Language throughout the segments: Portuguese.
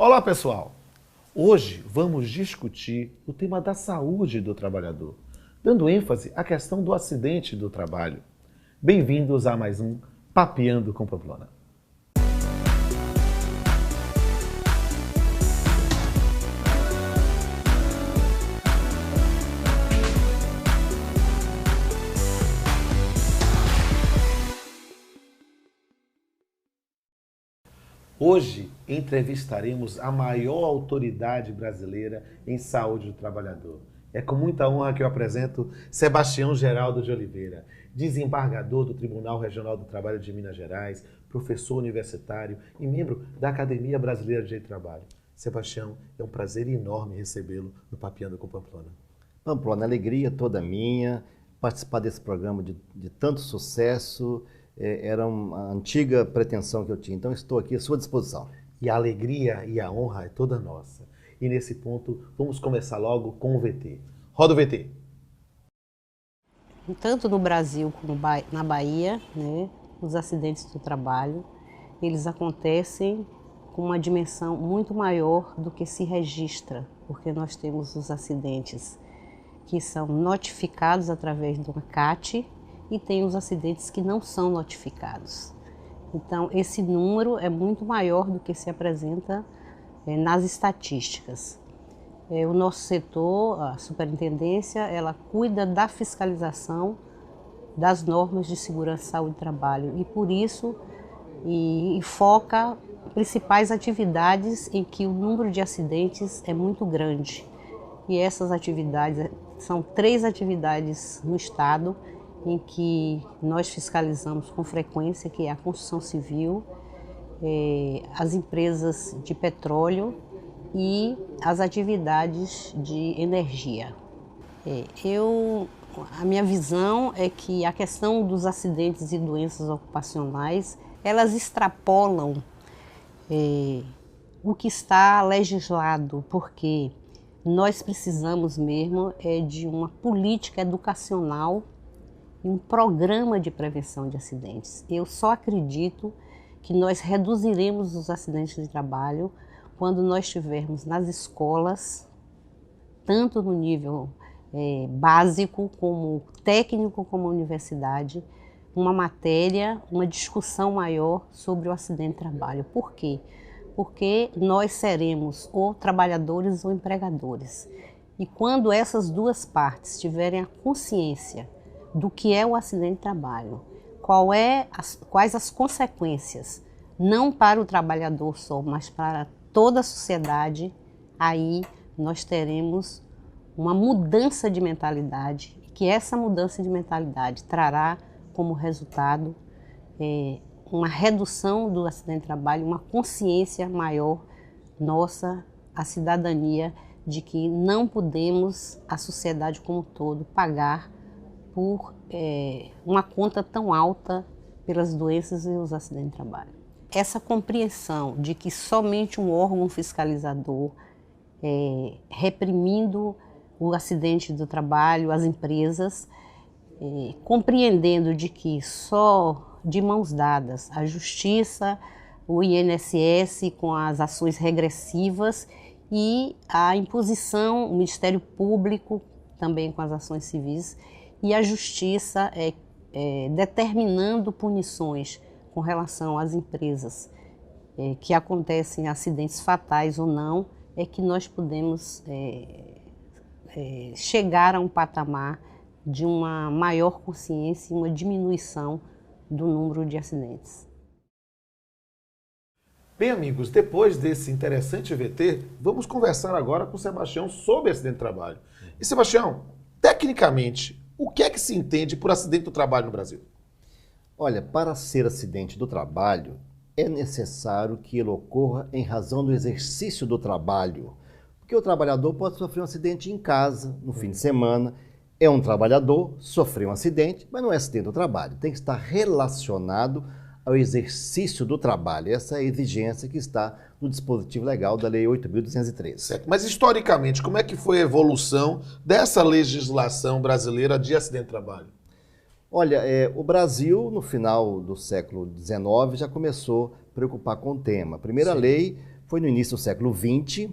Olá, pessoal! Hoje vamos discutir o tema da saúde do trabalhador, dando ênfase à questão do acidente do trabalho. Bem-vindos a mais um Papeando com Pamplona. Hoje entrevistaremos a maior autoridade brasileira em saúde do trabalhador. É com muita honra que eu apresento Sebastião Geraldo de Oliveira, desembargador do Tribunal Regional do Trabalho de Minas Gerais, professor universitário e membro da Academia Brasileira de Direito do Trabalho. Sebastião, é um prazer enorme recebê-lo no Papeando com Pamplona. Pamplona, alegria toda minha, participar desse programa de tanto sucesso. Era uma antiga pretensão que eu tinha, então estou aqui à sua disposição. E a alegria e a honra é toda nossa. E nesse ponto, vamos começar logo com o VT. Roda o VT. Tanto no Brasil como na Bahia, né, os acidentes do trabalho, eles acontecem com uma dimensão muito maior do que se registra, porque nós temos os acidentes que são notificados através de uma CAT, e tem os acidentes que não são notificados. Então, esse número é muito maior do que se apresenta nas estatísticas. O nosso setor, a superintendência, ela cuida da fiscalização das normas de segurança, saúde e trabalho e, por isso, foca principais atividades em que o número de acidentes é muito grande. E essas atividades são 3 atividades no estado em que nós fiscalizamos com frequência, que é a construção civil, as empresas de petróleo e as atividades de energia. A minha visão é que a questão dos acidentes e doenças ocupacionais, elas extrapolam o que está legislado, porque nós precisamos mesmo de uma política educacional e um programa de prevenção de acidentes. Eu só acredito que nós reduziremos os acidentes de trabalho quando nós tivermos nas escolas, tanto no nível básico, como técnico, como universidade, uma matéria, uma discussão maior sobre o acidente de trabalho. Por quê? Porque nós seremos ou trabalhadores ou empregadores. E quando essas duas partes tiverem a consciência do que é o acidente de trabalho, quais as consequências, não para o trabalhador só, mas para toda a sociedade, aí nós teremos uma mudança de mentalidade, que essa mudança de mentalidade trará como resultado uma redução do acidente de trabalho, uma consciência maior nossa, a cidadania, de que não podemos, a sociedade como um todo, pagar por uma conta tão alta pelas doenças e os acidentes de trabalho. Essa compreensão de que somente um órgão fiscalizador reprimindo o acidente do trabalho, as empresas, compreendendo de que só de mãos dadas a Justiça, o INSS com as ações regressivas e a imposição, o Ministério Público também com as ações civis, e a Justiça determinando punições com relação às empresas que acontecem acidentes fatais ou não, é que nós podemos chegar a um patamar de uma maior consciência e uma diminuição do número de acidentes. Bem, amigos, depois desse interessante VT, vamos conversar agora com o Sebastião sobre acidente de trabalho. E, Sebastião, tecnicamente, o que é que se entende por acidente do trabalho no Brasil? Olha, para ser acidente do trabalho, é necessário que ele ocorra em razão do exercício do trabalho. Porque o trabalhador pode sofrer um acidente em casa, no fim de semana. É um trabalhador, sofreu um acidente, mas não é acidente do trabalho. Tem que estar relacionado ao exercício do trabalho. Essa é a exigência que está no dispositivo legal da Lei 8.213. Certo. Mas, historicamente, como é que foi a evolução dessa legislação brasileira de acidente de trabalho? Olha, o Brasil, no final do século XIX, já começou a preocupar com o tema. A primeira lei foi no início do século XX,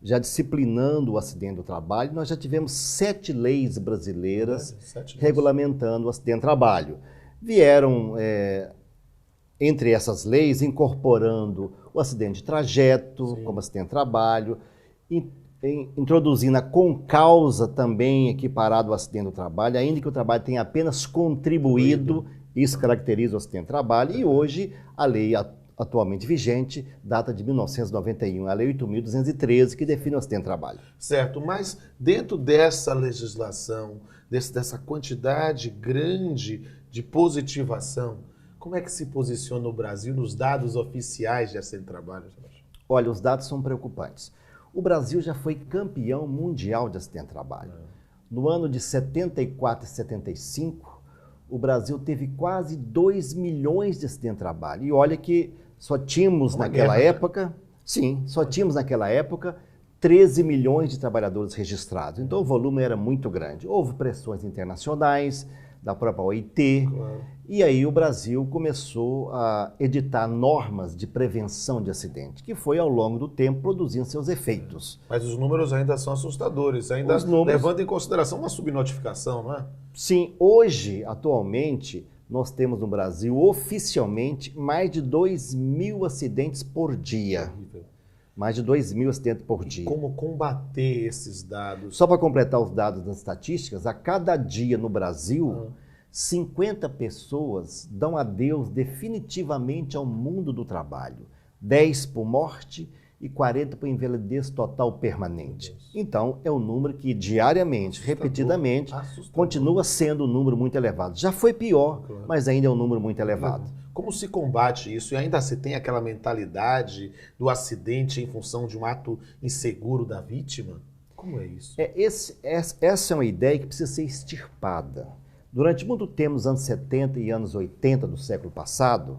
já disciplinando o acidente do trabalho, nós já tivemos 7 leis brasileiras regulamentando o acidente do trabalho. Vieram, entre essas leis, incorporando o acidente de trajeto, como acidente de trabalho, introduzindo a concausa também equiparado ao acidente do trabalho, ainda que o trabalho tenha apenas contribuído, isso caracteriza o acidente de trabalho, e hoje a lei atualmente vigente data de 1991, a lei 8.213, que define o acidente de trabalho. Certo, mas dentro dessa legislação, dessa quantidade grande de positivação, como é que se posiciona o Brasil nos dados oficiais de acidente de trabalho? Olha, os dados são preocupantes. O Brasil já foi campeão mundial de acidente de trabalho. No ano de 74 e 75, o Brasil teve quase 2 milhões de acidentes de trabalho. E olha que só tínhamos naquela época, 13 milhões de trabalhadores registrados. Então o volume era muito grande. Houve pressões internacionais, da própria OIT, e aí o Brasil começou a editar normas de prevenção de acidente, que foi ao longo do tempo produzindo seus efeitos. Mas os números ainda são assustadores, ainda levando em consideração uma subnotificação, não é? Sim, hoje, atualmente, nós temos no Brasil, oficialmente, mais de 2.000 acidentes por dia. Mais de 2.000 acidentes por dia. Como combater esses dados? Só para completar os dados das estatísticas, a cada dia no Brasil, 50 pessoas dão adeus definitivamente ao mundo do trabalho. 10 por morte e 40 por invalidez total permanente. Então, é um número que diariamente, repetidamente, continua sendo um número muito elevado. Já foi pior, mas ainda é um número muito elevado. Como se combate isso? E ainda se tem aquela mentalidade do acidente em função de um ato inseguro da vítima? Como é isso? Essa é uma ideia que precisa ser extirpada. Durante muito tempo, nos anos 70 e anos 80 do século passado,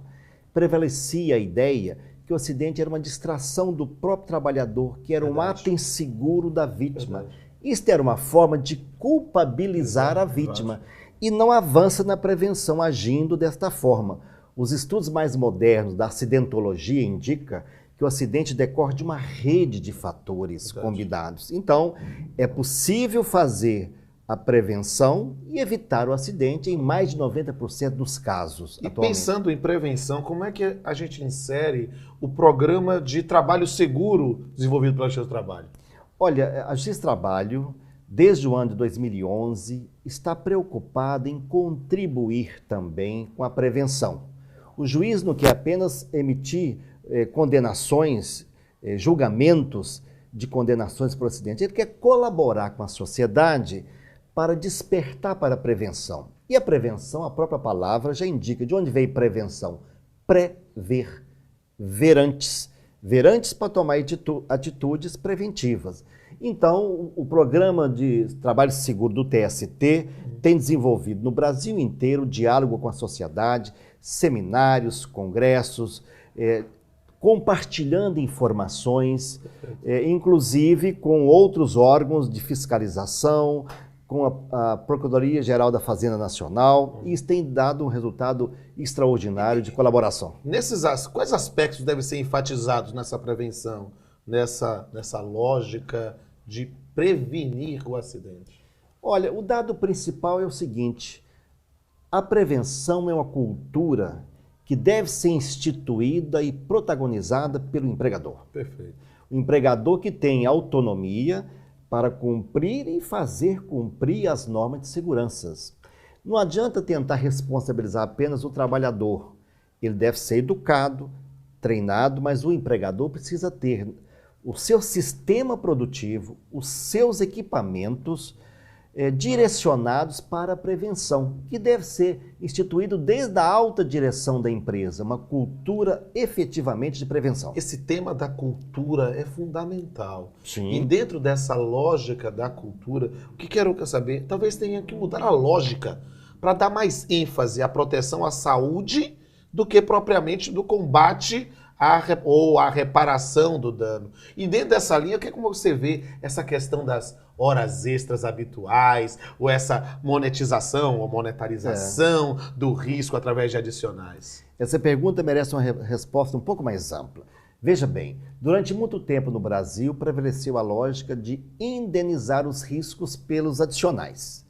prevalecia a ideia que o acidente era uma distração do próprio trabalhador, que era um ato inseguro da vítima. Isto era uma forma de culpabilizar a vítima e não avança na prevenção agindo desta forma. Os estudos mais modernos da acidentologia indicam que o acidente decorre de uma rede de fatores combinados. Então, é possível fazer a prevenção e evitar o acidente em mais de 90% dos casos. E pensando em prevenção, como é que a gente insere o programa de trabalho seguro desenvolvido pela Justiça do Trabalho? Olha, a Justiça do Trabalho, desde o ano de 2011, está preocupada em contribuir também com a prevenção. O juiz não quer apenas emitir condenações, julgamentos de condenações por acidente, ele quer colaborar com a sociedade para despertar para a prevenção. E a prevenção, a própria palavra já indica de onde veio prevenção. Prever, ver antes. Ver antes para tomar atitudes preventivas. Então, o programa de trabalho seguro do TST tem desenvolvido no Brasil inteiro diálogo com a sociedade, seminários, congressos, compartilhando informações, inclusive com outros órgãos de fiscalização, com a Procuradoria-Geral da Fazenda Nacional, e isso tem dado um resultado extraordinário de colaboração. Quais aspectos devem ser enfatizados nessa prevenção, nessa lógica de prevenir o acidente? Olha, o dado principal é o seguinte: a prevenção é uma cultura que deve ser instituída e protagonizada pelo empregador. Perfeito. O empregador que tem autonomia para cumprir e fazer cumprir as normas de segurança. Não adianta tentar responsabilizar apenas o trabalhador. Ele deve ser educado, treinado, mas o empregador precisa ter o seu sistema produtivo, os seus equipamentos direcionados para a prevenção, que deve ser instituído desde a alta direção da empresa, uma cultura efetivamente de prevenção. Esse tema da cultura é fundamental. Sim. E dentro dessa lógica da cultura, o que quero saber, talvez tenha que mudar a lógica para dar mais ênfase à proteção à saúde do que propriamente do combate ou a reparação do dano. E dentro dessa linha, como você vê essa questão das horas extras habituais, ou essa monetização ou monetarização do risco através de adicionais? Essa pergunta merece uma resposta um pouco mais ampla. Veja bem, durante muito tempo no Brasil prevaleceu a lógica de indenizar os riscos pelos adicionais.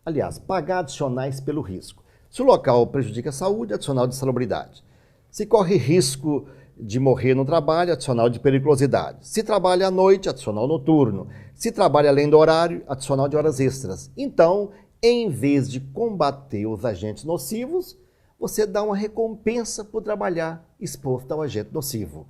Aliás, pagar adicionais pelo risco. Se o local prejudica a saúde, adicional de salubridade. Se corre risco de morrer no trabalho, adicional de periculosidade. Se trabalha à noite, adicional noturno. Se trabalha além do horário, adicional de horas extras. Então, em vez de combater os agentes nocivos, você dá uma recompensa por trabalhar exposto ao agente nocivo.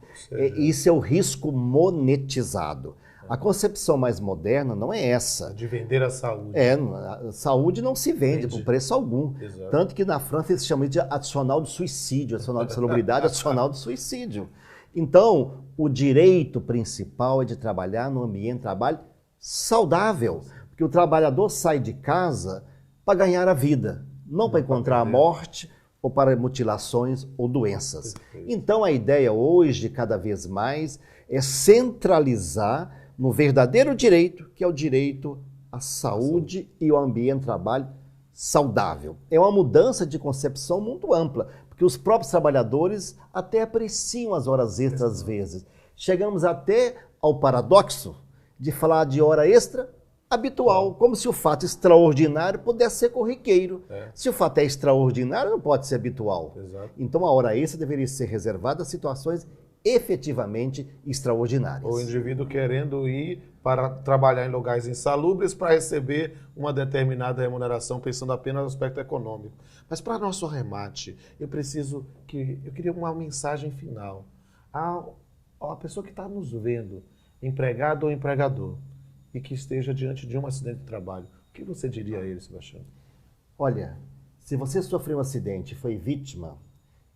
Isso é o risco monetizado. A concepção mais moderna não é essa. De vender a saúde. A saúde não se vende por preço algum. Exato. Tanto que na França eles chamam de adicional de suicídio, adicional de salubridade, adicional de suicídio. Então, o direito principal é de trabalhar num ambiente de trabalho saudável. Porque o trabalhador sai de casa para ganhar a vida, não para encontrar a morte ou para mutilações ou doenças. Então, a ideia hoje, cada vez mais, é centralizar no verdadeiro direito, que é o direito à saúde e ao ambiente de trabalho saudável. É uma mudança de concepção muito ampla, porque os próprios trabalhadores até apreciam as horas extras às vezes. Chegamos até ao paradoxo de falar de hora extra habitual, como se o fato extraordinário pudesse ser corriqueiro. Se o fato é extraordinário, não pode ser habitual. Exato. Então a hora extra deveria ser reservada a situações efetivamente extraordinárias. O indivíduo querendo ir para trabalhar em lugares insalubres para receber uma determinada remuneração, pensando apenas no aspecto econômico. Mas para nosso arremate, eu queria uma mensagem final. A pessoa que está nos vendo, empregado ou empregador, e que esteja diante de um acidente de trabalho, o que você diria a ele, Sebastião? Olha, se você sofreu um acidente e foi vítima,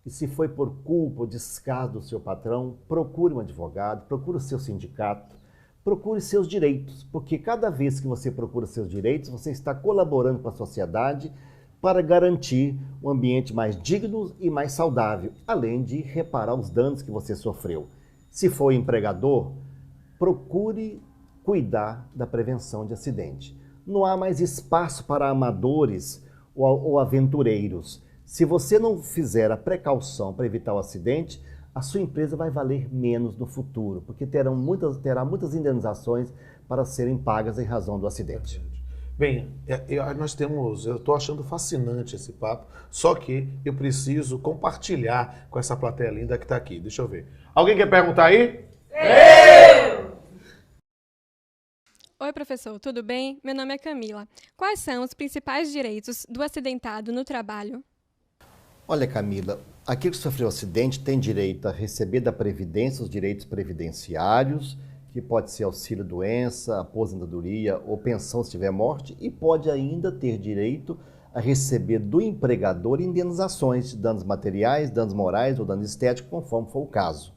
e se foi por culpa ou descaso do seu patrão, procure um advogado, procure o seu sindicato, procure seus direitos, porque cada vez que você procura seus direitos, você está colaborando com a sociedade para garantir um ambiente mais digno e mais saudável, além de reparar os danos que você sofreu. Se for empregador, procure cuidar da prevenção de acidente. Não há mais espaço para amadores ou aventureiros. Se você não fizer a precaução para evitar o acidente, a sua empresa vai valer menos no futuro, porque terá muitas indenizações para serem pagas em razão do acidente. Bem, eu estou achando fascinante esse papo, só que eu preciso compartilhar com essa plateia linda que está aqui. Deixa eu ver. Alguém quer perguntar aí? Oi, professor, tudo bem? Meu nome é Camila. Quais são os principais direitos do acidentado no trabalho? Olha, Camila, aquele que sofreu acidente tem direito a receber da Previdência os direitos previdenciários, que pode ser auxílio-doença, aposentadoria ou pensão se tiver morte, e pode ainda ter direito a receber do empregador indenizações de danos materiais, danos morais ou danos estéticos, conforme for o caso.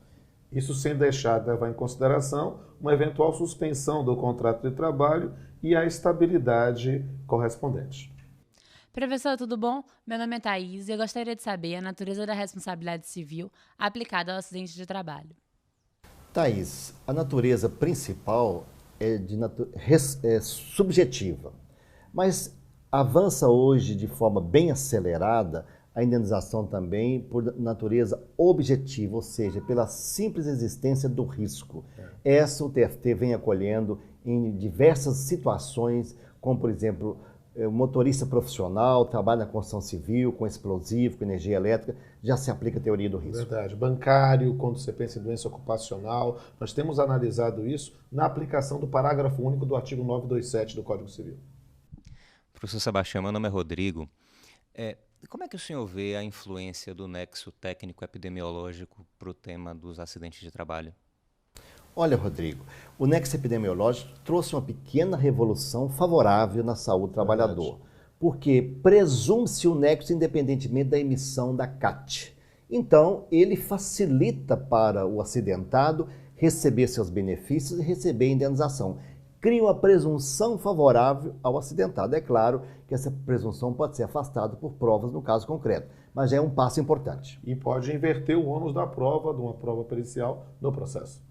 Isso sem deixar de levar em consideração uma eventual suspensão do contrato de trabalho e a estabilidade correspondente. Professor, tudo bom? Meu nome é Thaís e eu gostaria de saber a natureza da responsabilidade civil aplicada ao acidente de trabalho. Thaís, a natureza principal é subjetiva, mas avança hoje de forma bem acelerada a indenização também por natureza objetiva, ou seja, pela simples existência do risco. Essa o TFT vem acolhendo em diversas situações, como por exemplo, motorista profissional, trabalha na construção civil, com explosivo, com energia elétrica, já se aplica a teoria do risco. Verdade. Bancário, quando você pensa em doença ocupacional, nós temos analisado isso na aplicação do parágrafo único do artigo 927 do Código Civil. Professor Sebastião, meu nome é Rodrigo. Como é que o senhor vê a influência do nexo técnico-epidemiológico para o tema dos acidentes de trabalho? Olha, Rodrigo, o nexo epidemiológico trouxe uma pequena revolução favorável na saúde do trabalhador, porque presume-se o nexo independentemente da emissão da CAT. Então, ele facilita para o acidentado receber seus benefícios e receber a indenização. Cria uma presunção favorável ao acidentado. É claro que essa presunção pode ser afastada por provas no caso concreto, mas já é um passo importante. E pode inverter o ônus da prova, de uma prova pericial, no processo.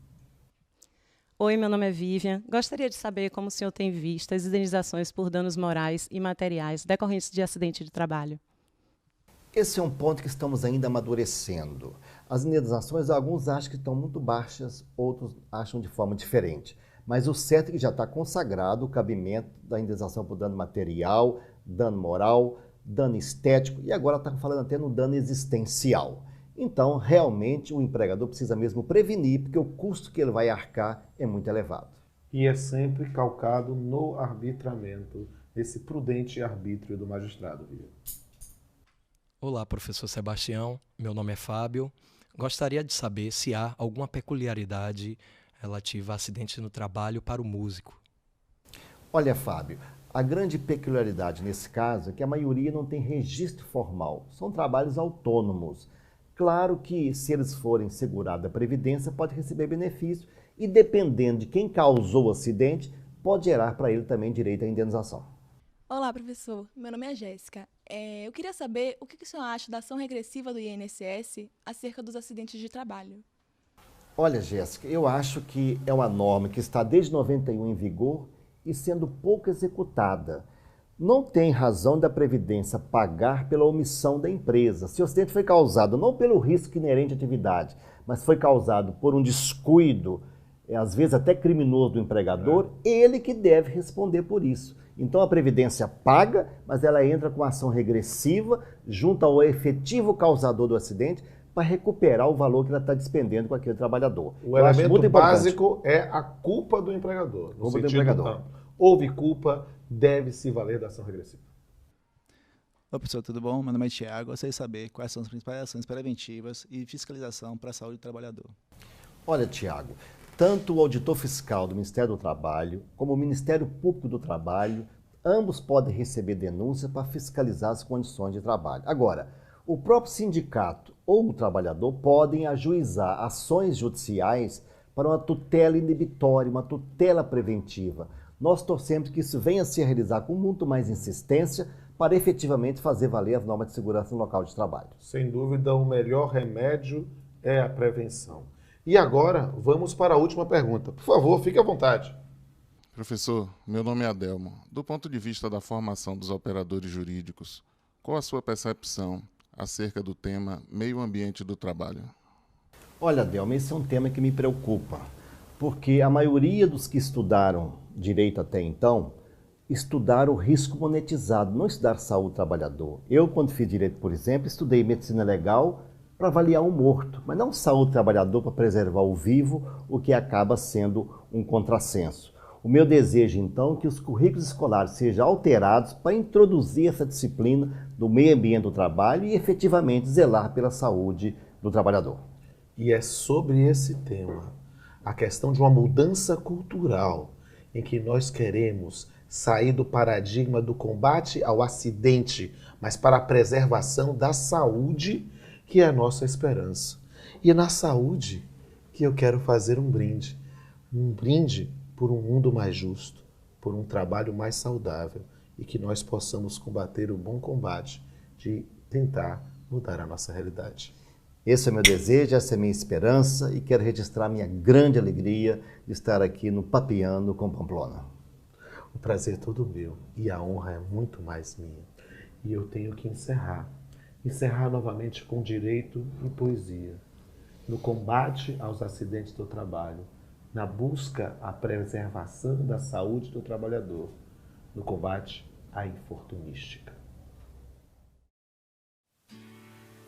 Oi, meu nome é Vivian. Gostaria de saber como o senhor tem visto as indenizações por danos morais e materiais decorrentes de acidente de trabalho. Esse é um ponto que estamos ainda amadurecendo. As indenizações, alguns acham que estão muito baixas, outros acham de forma diferente. Mas o certo é que já está consagrado o cabimento da indenização por dano material, dano moral, dano estético e agora está falando até no dano existencial. Então, realmente, o empregador precisa mesmo prevenir, porque o custo que ele vai arcar é muito elevado. E é sempre calcado no arbitramento, esse prudente arbítrio do magistrado, viu? Olá, professor Sebastião. Meu nome é Fábio. Gostaria de saber se há alguma peculiaridade relativa a acidentes no trabalho para o músico. Olha, Fábio, a grande peculiaridade nesse caso é que a maioria não tem registro formal. São trabalhos autônomos. Claro que, se eles forem segurados da Previdência, pode receber benefício e, dependendo de quem causou o acidente, pode gerar para ele também direito à indenização. Olá, professor. Meu nome é Jéssica. Eu queria saber o que o senhor acha da ação regressiva do INSS acerca dos acidentes de trabalho. Olha, Jéssica, eu acho que é uma norma que está desde 91 em vigor e sendo pouco executada. Não tem razão da Previdência pagar pela omissão da empresa. Se o acidente foi causado não pelo risco inerente à atividade, mas foi causado por um descuido, às vezes até criminoso do empregador, ele que deve responder por isso. Então a Previdência paga, mas ela entra com ação regressiva junto ao efetivo causador do acidente para recuperar o valor que ela está despendendo com aquele trabalhador. O elemento básico é a culpa do empregador. No culpa do empregador. Amplo. Houve culpa, deve-se valer da ação regressiva. Oi, professor, tudo bom? Meu nome é Tiago. Gostaria de saber quais são as principais ações preventivas e fiscalização para a saúde do trabalhador. Olha, Tiago, tanto o auditor fiscal do Ministério do Trabalho como o Ministério Público do Trabalho, ambos podem receber denúncia para fiscalizar as condições de trabalho. Agora, o próprio sindicato ou o trabalhador podem ajuizar ações judiciais para uma tutela inibitória, uma tutela preventiva. Nós torcemos que isso venha a se realizar com muito mais insistência para efetivamente fazer valer as normas de segurança no local de trabalho. Sem dúvida, o melhor remédio é a prevenção. E agora, vamos para a última pergunta. Por favor, fique à vontade. Professor, meu nome é Adelmo. Do ponto de vista da formação dos operadores jurídicos, qual a sua percepção acerca do tema meio ambiente do trabalho? Olha, Adelmo, esse é um tema que me preocupa, porque a maioria dos que estudaram direito até então, estudaram o risco monetizado, não estudar saúde do trabalhador. Eu, quando fiz direito, por exemplo, estudei medicina legal para avaliar um morto, mas não saúde do trabalhador para preservar o vivo, o que acaba sendo um contrassenso. O meu desejo, então, é que os currículos escolares sejam alterados para introduzir essa disciplina do meio ambiente do trabalho e efetivamente zelar pela saúde do trabalhador. E é sobre esse tema, a questão de uma mudança cultural, em que nós queremos sair do paradigma do combate ao acidente, mas para a preservação da saúde, que é a nossa esperança. E é na saúde que eu quero fazer um brinde por um mundo mais justo, por um trabalho mais saudável e que nós possamos combater o bom combate de tentar mudar a nossa realidade. Esse é o meu desejo, essa é a minha esperança e quero registrar minha grande alegria de estar aqui no Papeando com Pamplona. O prazer é todo meu e a honra é muito mais minha. E eu tenho que encerrar novamente com direito e poesia, no combate aos acidentes do trabalho, na busca à preservação da saúde do trabalhador, no combate à infortunística.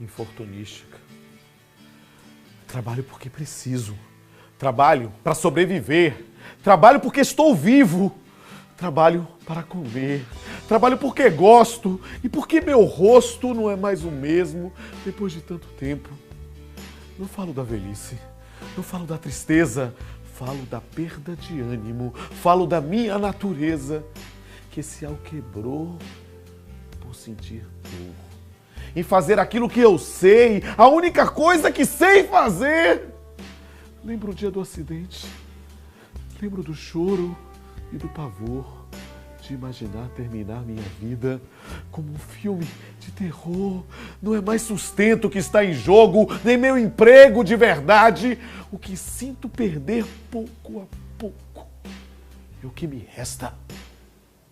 Infortunística. Trabalho porque preciso. Trabalho para sobreviver. Trabalho porque estou vivo. Trabalho para comer. Trabalho porque gosto e porque meu rosto não é mais o mesmo depois de tanto tempo. Não falo da velhice, não falo da tristeza, falo da perda de ânimo, falo da minha natureza, que esse ao quebrou por sentir dor. Em fazer aquilo que eu sei, a única coisa que sei fazer. Lembro o dia do acidente, lembro do choro e do pavor de imaginar terminar minha vida como um filme de terror. Não é mais sustento que está em jogo, nem meu emprego de verdade. O que sinto perder pouco a pouco é o que me resta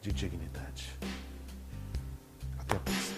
de dignidade. Até a próxima.